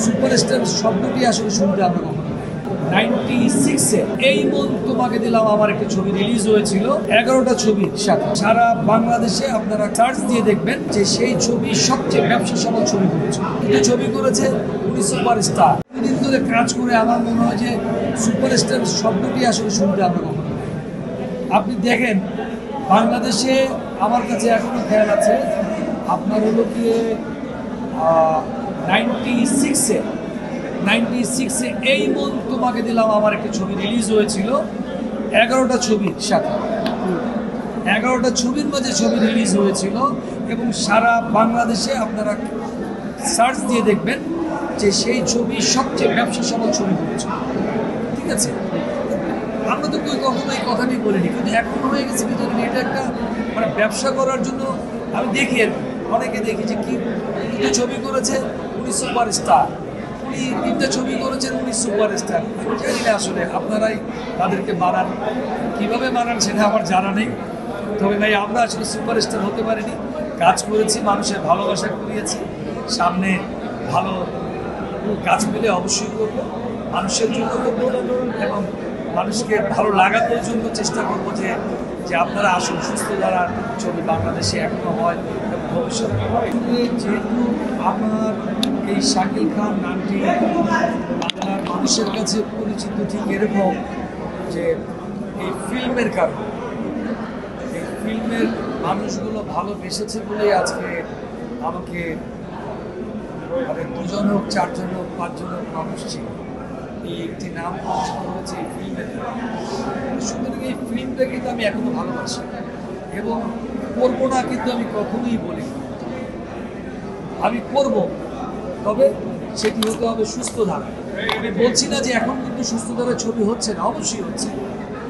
Superstar শব্দটি আসলে শুনতে আমরা কখনো 96-এ এই মন তোমাকে দিলাম আমার একটা ছবি রিলিজ হয়েছিল 11টা ছবির সাথে সারা বাংলাদেশে আপনারা সার্চ দিয়ে দেখবেন যে সেই ছবি সবচেয়ে ব্যবসা সফল ছবি করেছে। কিন্তু ছবি করেছে উনি সুপারস্টার। দিন ধরে কাজ করে আমার মনে হয় যে সুপারস্টার শব্দটি আসলে শুনতে আমরা কখনো আপনি দেখেন বাংলাদেশে আমার কাছে এখনো খেয়াল আছে আপনার হলো গিয়ে 96-এ এই মন তোমাকে দিলাম আমার একটা ছবি রিলিজ হয়েছিল 11টা ছবির সাথে 11টা ছবির মাঝে ছবি রিলিজ হয়েছিল এবং সারা বাংলাদেশে আপনারা সার্চ দিয়ে দেখবেন যে সেই ছবি সবচেয়ে ব্যবসা সফল ছবি করেছে। ঠিক আছে, আমরা তো কখনো এই কথাটি বলিনি, কিন্তু এখন হয়ে গেছে কি জানেন, এটা একটা মানে ব্যবসা করার জন্য আমি দেখি অনেকে দেখি যে কি ছবি করেছে উনি সুপারস্টার, উনি 3টা ছবি করেছেন উনি সুপারস্টার। আমি জানি না আসলে আপনারাই তাদেরকে মানান, কীভাবে মানান সেটা আমার জানা নেই। তবে ভাই আমরা আসলে সুপারস্টার হতে পারিনি, কাজ করেছি, মানুষের ভালোবাসা কুড়িয়েছি, সামনে ভালো কাজ পেলে অবশ্যই করবো, মানুষের জন্য করবো এবং মানুষকে ভালো লাগানোর জন্য চেষ্টা করবো যে আপনারা আসুন, সুস্থ ধারার ছবি বাংলাদেশে এখনো হয় এবং ভবিষ্যতে হয়। যেহেতু আমার এই শাকিল খান নামটি বাংলার মানুষের কাছে পরিচিত ঠিক এরকম যে এই ফিল্মের কারণে এই ফিল্মের মানুষগুলো ভালোবেসেছে বলেই আজকে আমাকে মানে 2জন হোক 4জন হোক 5জন হোক মানুষ ছিল এই একটি নাম প্রতিষ্ঠিত হয়েছে এই ফিল্মের। সুতরাং এই ফিল্মটা কিন্তু আমি এখনো ভালোবাসি এবং করবো না কিন্তু আমি কখনোই বলি আমি করব, তবে সেটি হতে হবে সুস্থ ধারা। আমি বলছি না যে এখন কিন্তু সুস্থ ধারার ছবি হচ্ছে না, অবশ্যই হচ্ছে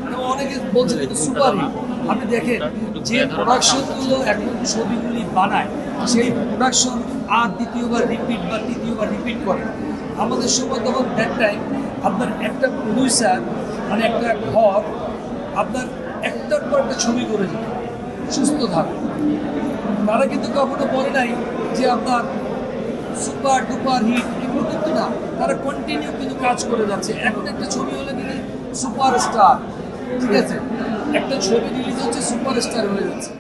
এবং অনেকে বলছে কিন্তু সুপারহিট। আপনি দেখেন যে প্রোডাকশনগুলো এখন ছবিগুলি বানায় সেই প্রোডাকশন আর দ্বিতীয়বার রিপিট বা তৃতীয়বার রিপিট করে। আমাদের সময় তখন দ্যাট টাইম আপনার একটা প্রডিউসার মানে একটা ঘর আপনার একটার পর একটা ছবি করে যেত সুস্থ ধারা। তারা কিন্তু কখনো বলে নাই যে আপনার সুপার ডুপার হিট, এগুলো কিন্তু না, তারা কন্টিনিউ কিন্তু কাজ করে যাচ্ছে। এখন একটা ছবি হলে কিন্তু সুপারস্টার, ঠিক আছে, একটা ছবি রিলিজ হচ্ছে সুপারস্টার হয়ে যাচ্ছে।